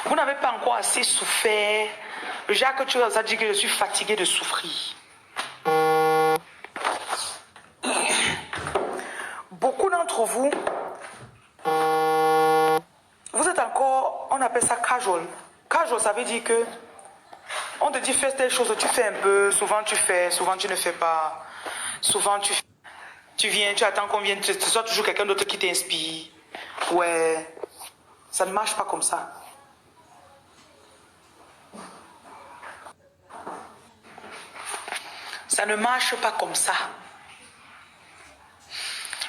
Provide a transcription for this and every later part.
Vous n'avez pas encore assez souffert. Jacques, tu as dit que je suis fatigué de souffrir. Beaucoup d'entre vous, vous êtes encore, on appelle ça casual. Casual, ça veut dire que on te dit fais telle chose, tu fais un peu, souvent tu fais, souvent tu ne fais pas. Souvent tu viens, tu attends qu'on vienne, ce soit toujours quelqu'un d'autre qui t'inspire. Ouais, ça ne marche pas comme ça. Ça ne marche pas comme ça.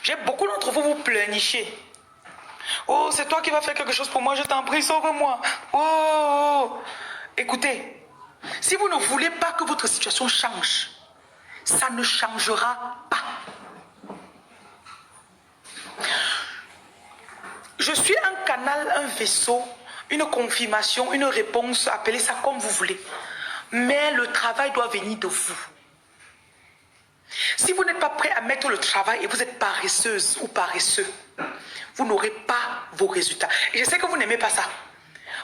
J'ai beaucoup d'entre vous, vous pleurnichez. Oh, c'est toi qui vas faire quelque chose pour moi, je t'en prie, sauve-moi. Oh, écoutez, si vous ne voulez pas que votre situation change, ça ne changera pas. Je suis un canal, un vaisseau, une confirmation, une réponse, appelez ça comme vous voulez. Mais le travail doit venir de vous. Si vous n'êtes pas prêt à mettre le travail et vous êtes paresseuse ou paresseux, vous n'aurez pas vos résultats. Et je sais que vous n'aimez pas ça.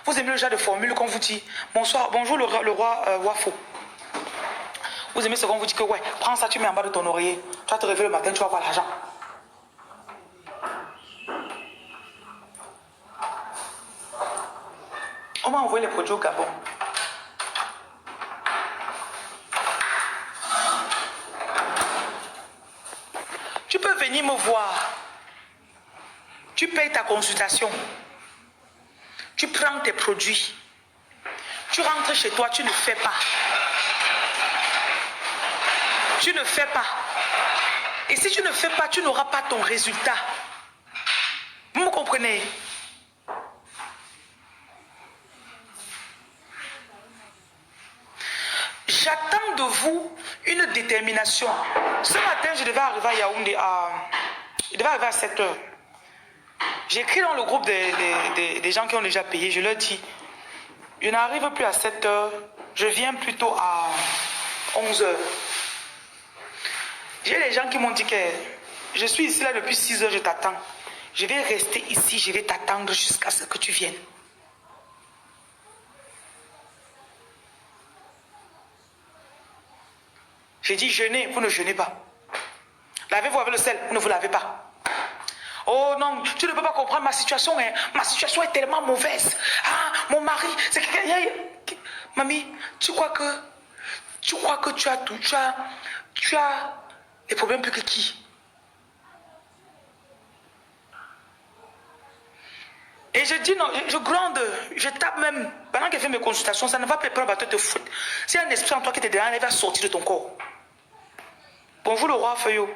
Vous aimez le genre de formule qu'on vous dit bonsoir, bonjour le roi Wafo. Vous aimez ce qu'on vous dit que ouais, prends ça, tu mets en bas de ton oreiller. Tu vas te réveiller le matin, tu vas avoir l'argent. On m'a envoyé les produits au Gabon. Tu peux venir me voir. Tu payes ta consultation. Tu prends tes produits. Tu rentres chez toi, tu ne fais pas. Tu ne fais pas. Et si tu ne fais pas, tu n'auras pas ton résultat. Vous me comprenez? J'attends de vous une détermination. Ce matin, je devais arriver à Yaoundé je devais arriver à 7 heures. J'ai écrit dans le groupe des gens qui ont déjà payé, je leur dis, je n'arrive plus à 7 heures, je viens plutôt à 11 heures. J'ai des gens qui m'ont dit que je suis ici là depuis 6 heures, je t'attends. Je vais rester ici, je vais t'attendre jusqu'à ce que tu viennes. J'ai dit jeûnez, vous ne jeûnez pas. Lavez-vous avec le sel, vous ne vous lavez pas. Oh non, tu ne peux pas comprendre ma situation. Hein. Ma situation est tellement mauvaise. Ah, mon mari, c'est quelqu'un. Mamie, tu crois que tu as tout. Tu as des problèmes plus que qui? Et je dis non, je gronde, je tape même. Pendant qu'elle fait mes consultations, ça ne va pas prendre à te foutre. S'il y a un esprit en toi qui te dérange, il va sortir de ton corps. Bonjour le roi Feuillot.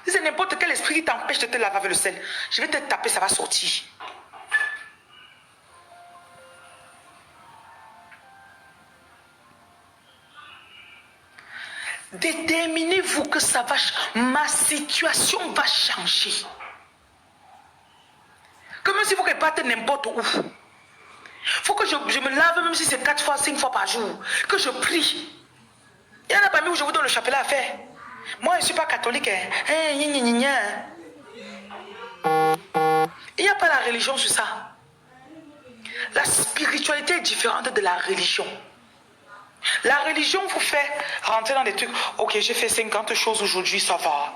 Si c'est n'importe quel esprit qui t'empêche de te laver avec le sel, je vais te taper, ça va sortir. Déterminez-vous que ça va, ma situation va changer. Comme si vous repartez n'importe où. Il faut que je me lave même si c'est 4 fois, 5 fois par jour. Que je prie. Il y en a parmi où je vous donne le chapelet à faire. Moi, je ne suis pas catholique. Hein. Il n'y a pas la religion sur ça. La spiritualité est différente de la religion. La religion vous fait rentrer dans des trucs. Ok, j'ai fait 50 choses aujourd'hui, ça va.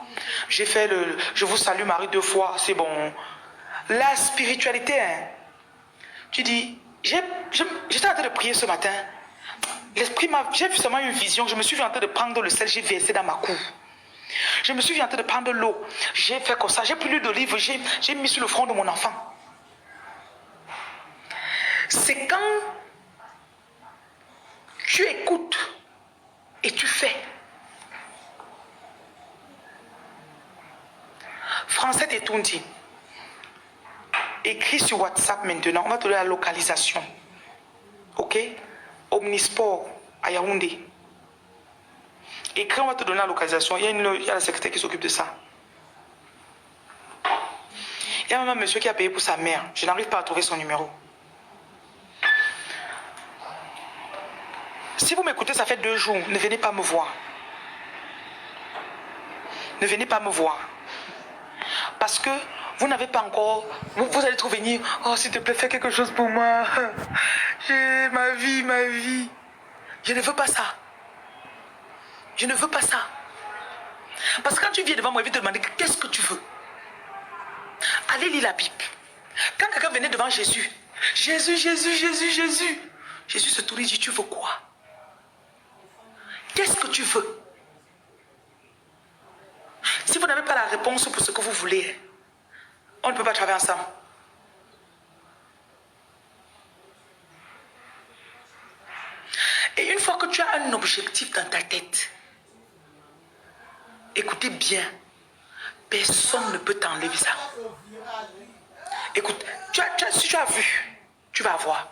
J'ai fait je vous salue Marie 2 fois, c'est bon. La spiritualité, hein, tu dis, j'étais en train de prier ce matin. L'esprit j'ai seulement une vision. Je me suis vu en train de prendre le sel, j'ai versé dans ma cour. Je me suis vu en train de prendre l'eau. J'ai fait comme ça, j'ai pris l'huile d'olive, j'ai mis sur le front de mon enfant. C'est quand tu écoutes et tu fais. Français Tétoundi, écris sur WhatsApp maintenant, on va te donner la localisation. Ok? Omnisport à Yaoundé. Écris, on va te donner la localisation. Il y a la secrétaire qui s'occupe de ça. Il y a même un monsieur qui a payé pour sa mère. Je n'arrive pas à trouver son numéro. Si vous m'écoutez, ça fait 2 jours, ne venez pas me voir. Ne venez pas me voir. Parce que Vous n'avez pas encore... Vous allez trop venir. Oh, s'il te plaît, fais quelque chose pour moi. J'ai ma vie, ma vie. Je ne veux pas ça. Je ne veux pas ça. Parce que quand tu viens devant moi, je vais te demander qu'est-ce que tu veux. Allez lire la Bible. Quand quelqu'un venait devant Jésus, Jésus, Jésus, Jésus, Jésus. Jésus se tourne et dit, tu veux quoi? Qu'est-ce que tu veux? Si vous n'avez pas la réponse pour ce que vous voulez, on ne peut pas travailler ensemble. Et une fois que tu as un objectif dans ta tête, écoutez bien, personne ne peut t'enlever ça. Écoute, si tu as vu, tu vas voir.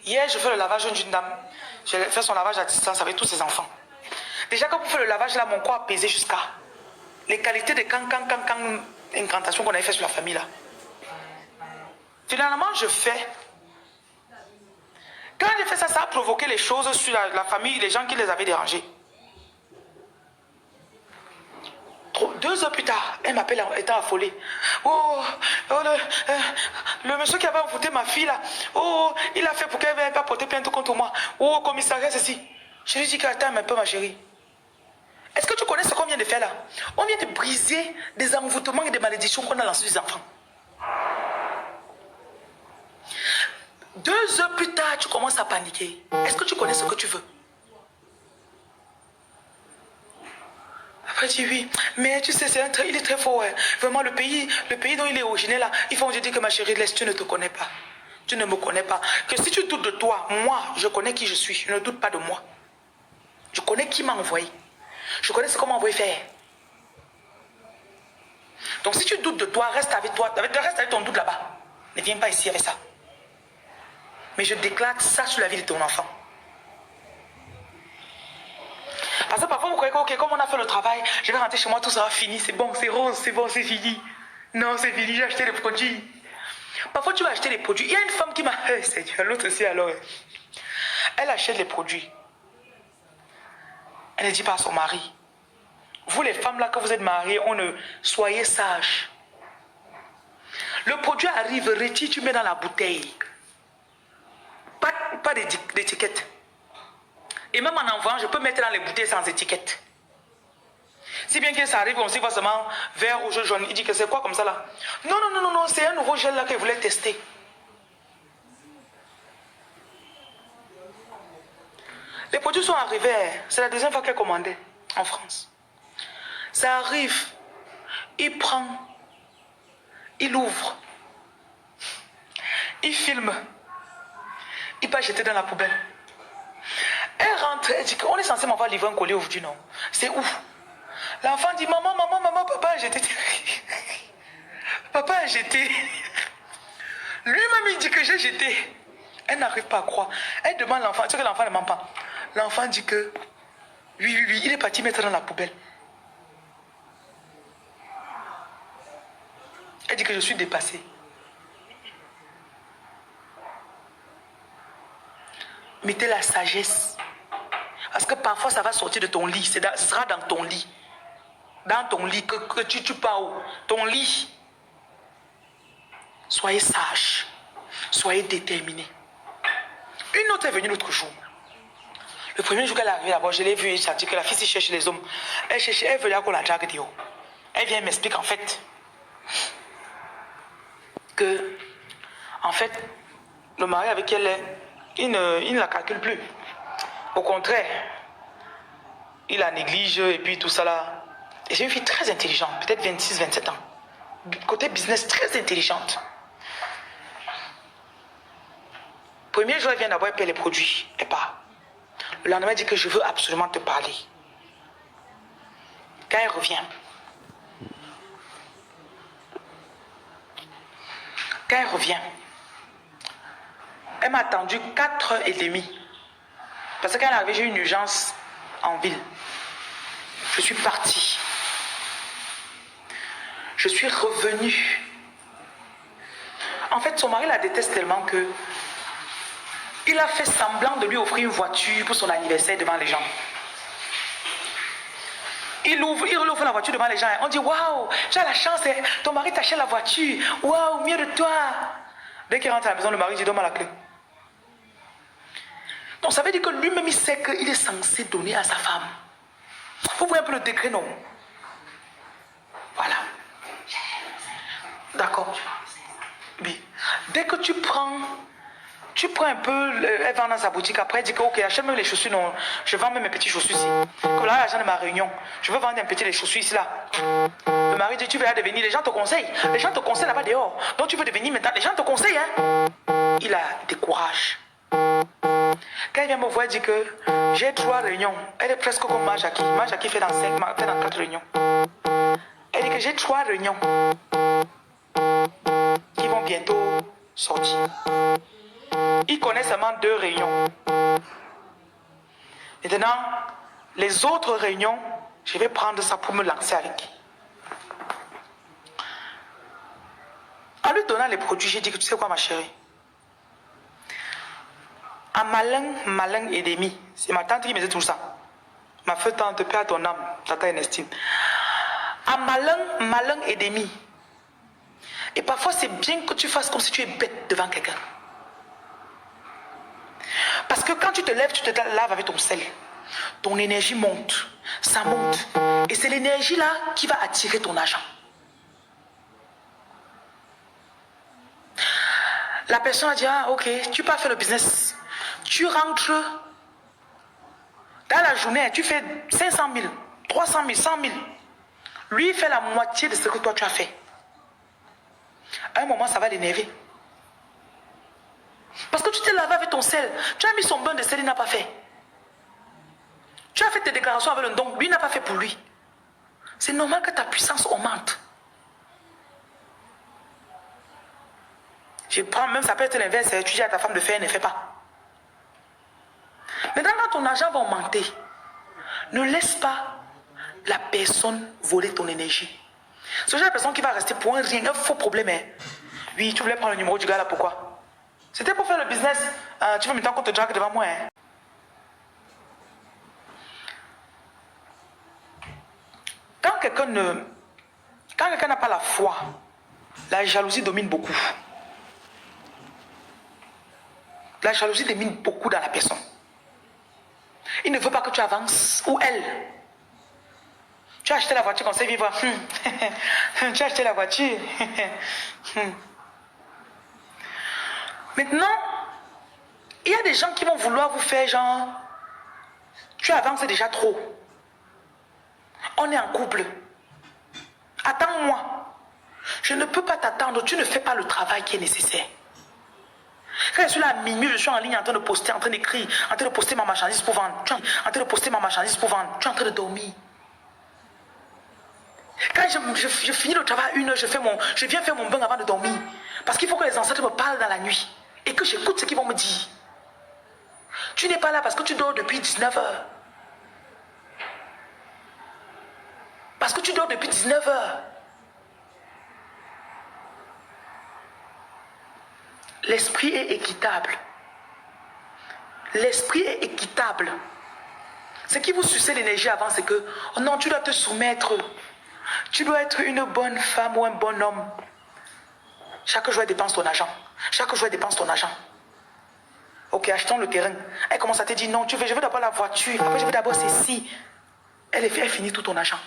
Hier, je fais le lavage d'une dame. J'ai fait son lavage à distance avec tous ses enfants. Déjà, quand vous faites le lavage, là, mon corps a pesé jusqu'à les qualités de incantation qu'on avait fait sur la famille, là. Finalement, je fais. Quand j'ai fait ça, ça a provoqué les choses sur la famille, les gens qui les avaient dérangés. 2 heures plus tard, elle m'appelle étant affolée. Oh, le monsieur qui avait envoûté ma fille là, oh, il a fait pour qu'elle ne vienne pas porter plainte contre moi. Oh, commissariat, ceci. Je lui dis qu'attends un peu, ma chérie. Est-ce que tu connais ce qu'on vient de faire là? On vient de briser des envoûtements et des malédictions qu'on a lancés sur les enfants. 2 heures plus tard, tu commences à paniquer. Est-ce que tu connais ce que tu veux? Après, tu dis oui, mais tu sais, il est très fort. Ouais. Vraiment, le pays dont il est originaire là, il faut que je dise que ma chérie, laisse, tu ne te connais pas. Tu ne me connais pas. Que si tu doutes de toi, moi, je connais qui je suis. Je ne doute pas de moi. Je connais qui m'a envoyé. Je connais ce qu'on m'a envoyé faire. Donc, si tu doutes de toi, reste avec toi. Reste avec ton doute là-bas. Ne viens pas ici avec ça. Mais je déclare ça sur la vie de ton enfant. Parce que parfois vous croyez que okay, comme on a fait le travail, je vais rentrer chez moi, tout sera fini, c'est bon, c'est rose, c'est bon, c'est fini. Non, c'est fini, j'ai acheté des produits. Parfois tu vas acheter des produits. Il y a une femme qui m'a... c'est Dieu, l'autre aussi alors. Elle achète les produits. Elle ne dit pas à son mari. Vous les femmes là, que vous êtes mariées, soyez sages. Le produit arrive, retire, tu mets dans la bouteille. Pas d'étiquette. Et même en envoyant, je peux mettre dans les bouteilles sans étiquette. Si bien que ça arrive, on s'y voit seulement vert, rouge, jaune. Il dit que c'est quoi comme ça là? Non, c'est un nouveau gel là qu'il voulait tester. Les produits sont arrivés. C'est la deuxième fois qu'elle commandait en France. Ça arrive. Il prend. Il ouvre. Il filme. Il peut jeter dans la poubelle. Elle rentre, elle dit qu'on est censé m'avoir livré un colis aujourd'hui, non? C'est où? L'enfant dit, maman, papa a jeté. Papa a jeté. Lui-même, il dit que j'ai jeté. Elle n'arrive pas à croire. Elle demande à l'enfant, ce que l'enfant ne ment pas. L'enfant dit que, oui, il est parti mettre dans la poubelle. Elle dit que je suis dépassée. Mettez la sagesse. Parce que parfois ça va sortir de ton lit. Ce sera dans ton lit. Dans ton lit que tu pars. Ton lit. Soyez sages. Soyez déterminés. Une autre est venue l'autre jour. Le premier jour qu'elle est arrivée là-bas, je l'ai vue et j'ai dit que la fille cherche les hommes. Elle veut qu'on la drague de haut. Elle vient m'expliquer en fait que en fait le mari avec elle est, il ne la calcule plus. Au contraire, il la néglige et puis tout ça là. Et c'est une fille très intelligente, peut-être 26, 27 ans. Côté business, très intelligente. Premier jour, elle vient d'abord, elle paie les produits. Elle part. Le lendemain, elle dit que je veux absolument te parler. Quand elle revient, elle m'a attendu 4h30. Parce que quand elle est arrivée, j'ai eu une urgence en ville. Je suis partie. Je suis revenue. En fait, son mari la déteste tellement que il a fait semblant de lui offrir une voiture pour son anniversaire devant les gens. Il ouvre la voiture devant les gens. On dit, waouh, tu as la chance, ton mari t'achète la voiture. Waouh, mieux de toi. Dès qu'il rentre à la maison, le mari dit, donne-moi la clé. Donc ça veut dire que lui-même, il sait qu'il est censé donner à sa femme. Vous voyez un peu le degré, non? Voilà. D'accord. Oui. Dès que tu prends un peu, elle va dans sa boutique, après elle dit que ok, achète même les chaussures, non, je vends même mes petites chaussures ici. Comme là, l'argent de ma réunion, je veux vendre un petit les chaussures ici, là. Le mari dit, tu veux devenir, les gens te conseillent. Les gens te conseillent là-bas dehors. Donc tu veux devenir maintenant, les gens te conseillent, hein. Il a des courages. Quand il vient me voir, il dit que j'ai 3 réunions. Elle est presque comme Majaki. Majaki fait dans 4 réunions. Elle dit que j'ai 3 réunions qui vont bientôt sortir. Il connaît seulement 2 réunions. Maintenant, les autres réunions, je vais prendre ça pour me lancer avec. En lui donnant les produits, j'ai dit que tu sais quoi, ma chérie? Un malin et demi. C'est ma tante qui me dit tout ça. Ma feu tante, paix à ton âme, tata Ernestine. Un malin et demi. Et parfois, c'est bien que tu fasses comme si tu es bête devant quelqu'un. Parce que quand tu te lèves, tu te laves avec ton sel. Ton énergie monte. Ça monte. Et c'est l'énergie là qui va attirer ton argent. La personne a dit, ah ok, tu peux faire le business. Tu rentres dans la journée, tu fais 500 000, 300 000, 100 000. Lui, il fait la moitié de ce que toi tu as fait. À un moment, ça va l'énerver. Parce que tu t'es lavé avec ton sel. Tu as mis son bain de sel, il n'a pas fait. Tu as fait tes déclarations avec le don, lui n'a pas fait pour lui. C'est normal que ta puissance augmente. Je prends même, ça peut être l'inverse. Tu dis à ta femme de faire, elle ne fait pas. Maintenant, quand ton argent va augmenter, ne laisse pas la personne voler ton énergie. Ce genre de personne qui va rester pour un rien, un faux problème. Hein. Oui, tu voulais prendre le numéro du gars là, pourquoi? C'était pour faire le business. Tu veux maintenant qu'on te drague devant moi. Hein? Quand quelqu'un n'a pas la foi, la jalousie domine beaucoup. La jalousie domine beaucoup dans la personne. Il ne veut pas que tu avances. Ou elle. Tu as acheté la voiture qu'on sait vivre. Tu as acheté la voiture. Maintenant, il y a des gens qui vont vouloir vous faire genre, tu avances déjà trop. On est en couple. Attends-moi. Je ne peux pas t'attendre. Tu ne fais pas le travail qui est nécessaire. Quand je suis là à minuit, je suis en ligne en train de poster, en train d'écrire, en train de poster ma marchandise pour vendre. Tu es en train de poster ma marchandise pour vendre. Tu es en train de dormir. Quand je finis le travail à 1 heure, je viens faire mon bain avant de dormir. Parce qu'il faut que les ancêtres me parlent dans la nuit. Et que j'écoute ce qu'ils vont me dire. Tu n'es pas là parce que tu dors depuis 19 heures. Parce que tu dors depuis 19 heures. L'esprit est équitable. L'esprit est équitable. Ce qui vous suçait l'énergie avant, c'est que, oh non, tu dois te soumettre. Tu dois être une bonne femme ou un bon homme. Chaque jour, elle dépense ton argent. Chaque jour, elle dépense ton argent. Ok, achetons le terrain. Elle commence à te dire, non, je veux d'abord la voiture. Après, je veux d'abord ceci. Elle finit tout ton argent.